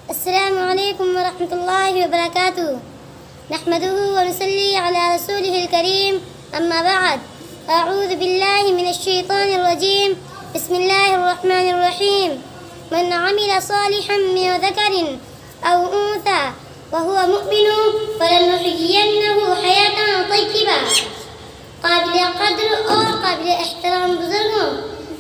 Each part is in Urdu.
السلام علیکم ورحمۃ اللہ وبرکاتہ نحمدہ ونصلی علی رسولہ الکریم اما بعد اعوذ باللہ من الشیطان الرجیم بسم اللہ الرحمن الرحیم من عمل صالحا من ذکر او انثى وهو مؤمن فلنحيينه حیاة طیبہ۔ قابل قدر اور قابل احترام بزرگوں،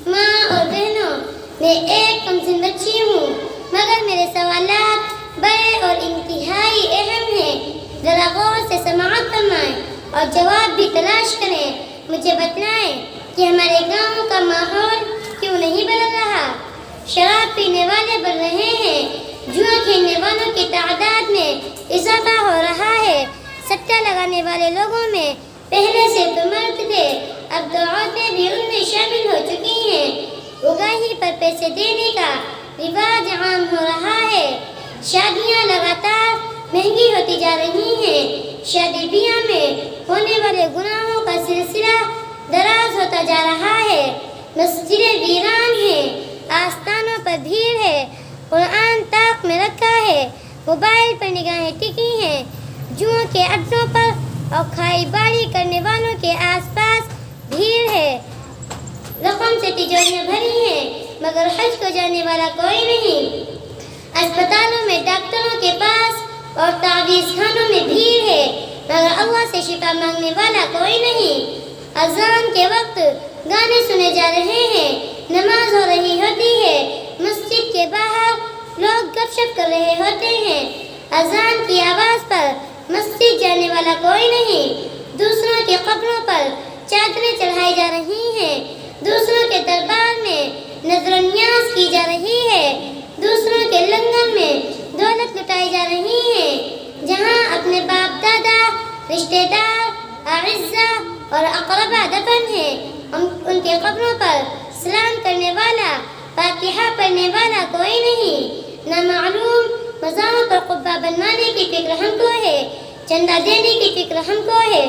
ماں اور بہنوں، میں ایک کمسن بچی ہوں، مگر میرے سوالات بڑے اور انتہائی اہم ہیں۔ ذرا غور سے سماعت فرمائیں اور جواب بھی تلاش کریں۔ مجھے بتلائیں کہ ہمارے گاؤں کا ماحول کیوں نہیں بدل رہا؟ شراب پینے والے بڑھ رہے ہیں، جوا کھیلنے والوں کی تعداد میں اضافہ ہو رہا ہے، سٹہ لگانے والے لوگوں میں پہلے سے تو مرد تھے، اب تو عورتیں بھی ان میں شامل ہو چکی ہیں۔ اگاہی پر پیسے دینے کا رواج عام ہو رہا ہے، شادیاں لگاتار مہنگی ہوتی جا رہی ہیں، شادی بیاہ میں ہونے والے گناہوں کا سلسلہ دراز ہوتا جا رہا ہے، مسجدیں ویران ہیں، آستانوں پر بھیڑ ہے، قرآن طاق میں رکھا ہے، موبائل پر نگاہیں ٹکی ہیں، جوؤں کے اڈوں پر اور کھائی باڑی کرنے والوں کے آس پاس بھیڑ ہے، رقم سے تجوریاں بھری ہیں مگر حج کو جانے والا کوئی نہیں، اسپتالوں میں ڈاکٹروں کے پاس اور تعویذ خانوں میں بھیڑ ہے مگر اللہ سے شفا مانگنے والا کوئی نہیں۔ اذان کے وقت گانے سنے جا رہے ہیں، نماز ہو رہی ہوتی ہے، مسجد کے باہر لوگ گپ شپ کر رہے ہوتے ہیں، اذان کی آواز پر مسجد جانے والا کوئی نہیں، دوسروں کی قبروں پر چادریں چڑھائی جا رہی ہیں، دوسروں کے دربار میں نظر و نیاز کی جا رہی ہے، دوسروں کے لنگر میں دولت لٹائی جا رہی ہے، جہاں اپنے باپ دادا، رشتہ دار، اعزہ اور اقربا دفن ہیں، ان کے قبروں پر سلام کرنے والا، فاتحہ پڑھنے والا کوئی نہیں، نامعلوم مزاروں پر قبہ بنوانے کی فکر ہم کو ہے، چندہ دینے کی فکر ہم کو ہے،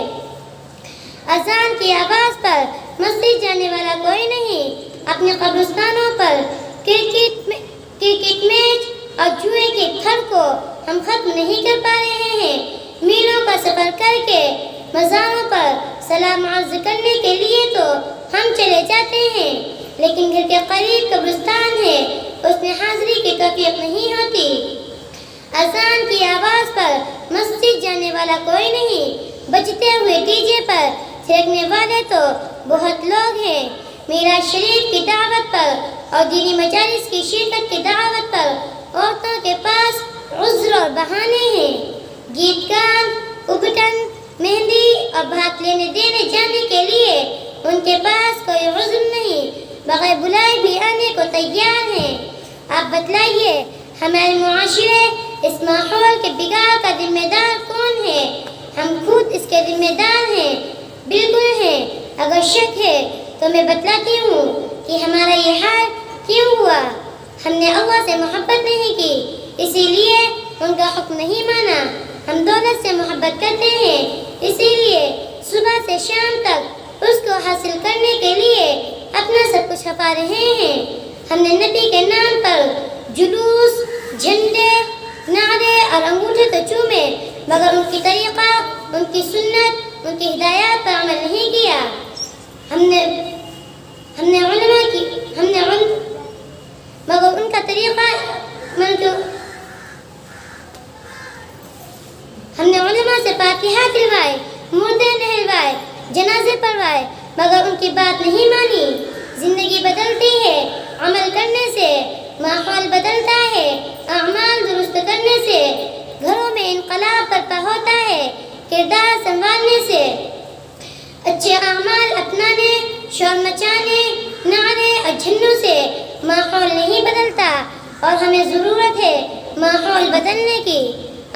اذان کی آواز پر مسجد جانے والا کوئی نہیں، اپنے قبرستانوں پر کرکٹ میچ اور جوئے کے کھڑ کو ہم ختم نہیں کر پا رہے ہیں، میلوں کا سفر کر کے مزاروں پر سلام عرض کرنے کے لیے تو ہم چلے جاتے ہیں، لیکن گھر کے قریب قبرستان ہے، اس میں حاضری کی توفیق نہیں ہوتی۔ اذان کی آواز پر مسجد جانے والا کوئی نہیں، بجتے ہوئے ڈی جے پر تھرکنے والے تو بہت لوگ ہیں، میراث شریف کی دعوت پر اور دینی مجالس کی شرکت کی دعوت پر عورتوں کے پاس عذر اور بہانے ہیں، گیت گان، ابٹن، مہندی اور بھات لینے دینے جانے کے لیے ان کے پاس کوئی عذر نہیں، بغیر بلائے بھی آنے کو تیار ہیں۔ آپ بتلائیے ہمارے معاشرے اس ماحول کے بگاڑ کا ذمہ دار کون ہے؟ ہم خود اس کے ذمہ دار ہیں، بالکل ہیں۔ اگر شک ہے تو میں بتلاتی ہوں کہ ہمارا یہ حال کیوں ہوا۔ ہم نے اللہ سے محبت نہیں کی، اسی لیے ان کا حکم نہیں مانا۔ ہم دولت سے محبت کرتے ہیں، اسی لیے صبح سے شام تک اس کو حاصل کرنے کے لیے اپنا سب کچھ چھپا رہے ہیں۔ ہم نے نبی کے نام پر جلوس، جھنڈے، نعرے اور انگوٹھے تو چومے مگر ان کی طریقہ، ان کی سنت، ان کی ہدایات پر عمل نہیں کیا۔ مگر ان کا طریقہ ہم نے علماء سے فاتحہ دلوائے، مردے نہلوائے، جنازے پڑھوائے مگر ان کی بات نہیں مانی۔ زندگی بدلتی ہے عمل کرنے سے، ماحول بدلتا ہے اعمال درست کرنے سے، گھروں میں انقلاب برپا ہوتا ہے کردار سنبھالنے سے، اچھے اعمال اپنانے، شور مچانے، نعرے اور جھنڈوں سے ماحول نہیں بدلتا اور ہمیں ضرورت ہے ماحول بدلنے کی۔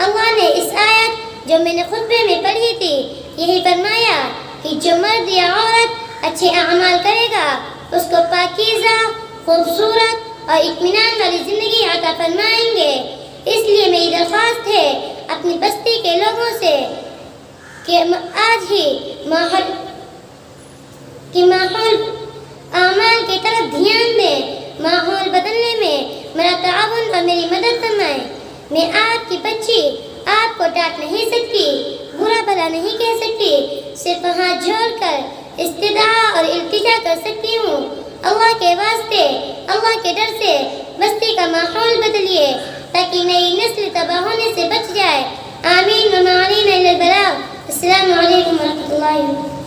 اللہ نے اس آیت جو میں نے خطبے میں پڑھی تھی یہی فرمایا کہ جو مرد یا عورت اچھے اعمال کرے گا اس کو پاکیزہ، خوبصورت اور اطمینان والی زندگی عطا فرمائیں گے۔ اس لیے میری درخواست ہے اپنی بستی کے لوگوں سے کہ آج ہی ماحول اعمال کی طرف دھیان دیں، ماحول بدلنے میں میرا تعاون اور میری مدد فرمائیں۔ میں آپ کی بچی آپ کو ڈانٹ نہیں سکتی، برا بھلا نہیں کہہ سکتی، صرف ہاتھ جوڑ کر استدعا اور التجا کر سکتی ہوں۔ اللہ کے واسطے، اللہ کے ڈر سے بستی کا ماحول بدلیے تاکہ نئی نسل تباہ ہونے سے بچ جائے۔ آمین وما علینا الا البلاغ۔ السلام علیکم ورحمۃ اللہ وبرکاتہ۔